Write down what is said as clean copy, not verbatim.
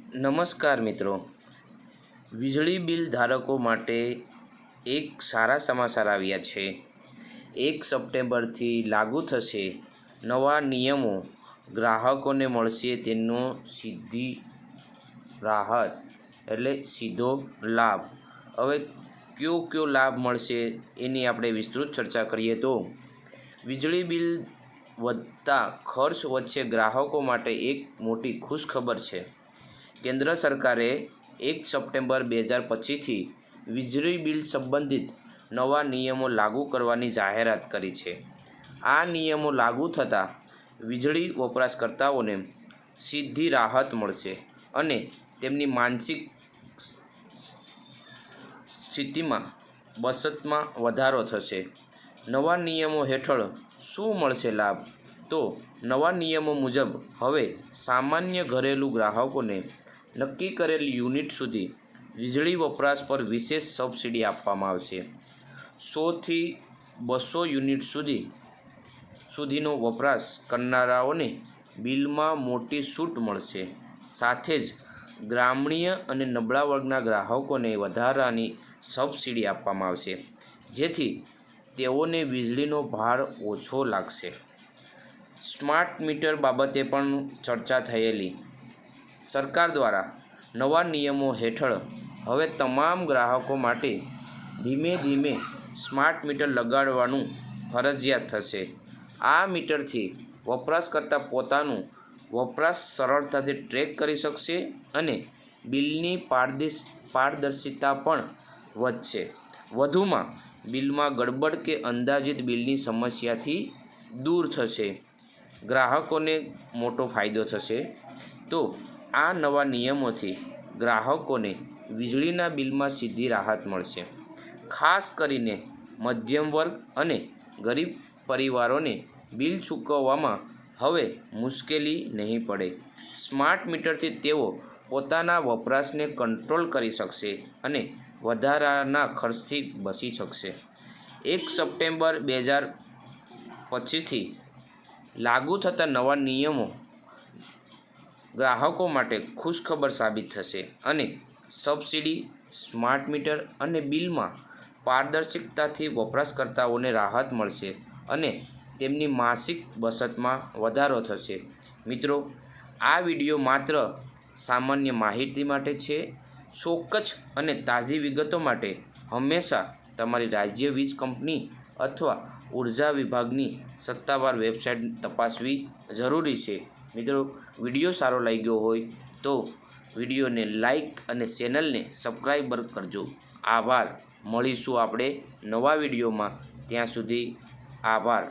નમસ્કાર મિત્રો, વીજળી બિલ ધારકો માટે એક સારા સમાચાર આવ્યા છે। 1 સપ્ટેમ્બરથી લાગુ થશે નવા નિયમો। ગ્રાહકોને મળશે તેનો સીધી રાહત એટલે સીધો લાભ। હવે કયો લાભ મળશે એની આપણે વિસ્તૃત ચર્ચા કરીએ તો વીજળી બિલ વધતા ખર્ચ વચ્ચે ગ્રાહકો માટે એક મોટી ખુશખબર છે। કેન્દ્ર સરકારે 1 સપ્ટેમ્બર 2025થી વીજળી બિલ સંબંધિત નવા નિયમો લાગુ કરવાની જાહેરાત કરી છે। આ નિયમો લાગુ થતાં વીજળી વપરાશકર્તાઓને સીધી રાહત મળશે અને તેમની માનસિક સ્થિતિમાં બચતમાં વધારો થશે। નવા નિયમો હેઠળ શું મળશે લાભ? તો નવા નિયમો મુજબ હવે સામાન્ય ઘરેલું ગ્રાહકોને નક્કી કરેલ યુનિટ સુધી વીજળી વપરાશ પર વિશેષ સબસિડી આપવામાં આવશે। 100 થી 200 યુનિટ સુધીનો વપરાશ કરનારાઓને બિલમાં મોટી છૂટ મળશે। સાથે જ ગ્રામીણ અને નબળા વર્ગના ગ્રાહકોને વધારાની સબસિડી આપવામાં આવશે, જેથી તેઓને વીજળીનો ભાર ઓછો લાગશે। સ્માર્ટ મીટર બાબતે પણ ચર્ચા થયેલી। સરકાર દ્વારા નવા નિયમો હેઠળ હવે તમામ ગ્રાહકો માટે ધીમે ધીમે સ્માર્ટ મીટર લગાડવાનું ફરજિયાત થશે। આ મીટરથી વપરાશકર્તા પોતાનું વપરાશ સરળતાથી ટ્રેક કરી શકશે અને બિલની પારદર્શિતા પણ વધશે। વધુમાં, બિલમાં ગડબડ કે અંદાજિત બિલની સમસ્યાથી દૂર થશે। ગ્રાહકોને મોટો ફાયદો થશે। તો આ નવા નિયમોથી ગ્રાહકોને વીજળીના બિલમાં સીધી રાહત મળશે। ખાસ કરીને મધ્યમ વર્ગ અને ગરીબ પરિવારોને બિલ ચૂકવવામાં હવે મુશ્કેલી નહીં પડે। સ્માર્ટ મીટરથી તેઓ પોતાના વપરાશને કંટ્રોલ કરી શકશે અને વધારાના ખર્ચથી બચી શકશે। 1 સપ્ટેમ્બર 2025થી લાગુ થતા નવા નિયમો ગ્રાહકો માટે ખુશખબર સાબિત થશે અને સબસિડી, સ્માર્ટ મીટર અને બિલમાં પારદર્શિતાથી વપરાશકર્તાઓને રાહત મળશે અને તેમની માસિક બચતમાં વધારો થશે। મિત્રો, આ વિડીયો માત્ર સામાન્ય માહિતી માટે છે। ચોક્કસ અને તાજી વિગતો માટે હંમેશા તમારી રાજ્ય વીજ કંપની અથવા ઉર્જા વિભાગની સત્તાવાર વેબસાઇટ તપાસવી જરૂરી છે। મિત્રો, વિડીયો સારો લાગ્યો હોય તો વિડીયોને લાઈક અને ચેનલને સબસ્ક્રાઈબ કરજો। આભાર। મળીશું આપણે નવા વિડીયોમાં, ત્યાં સુધી આભાર।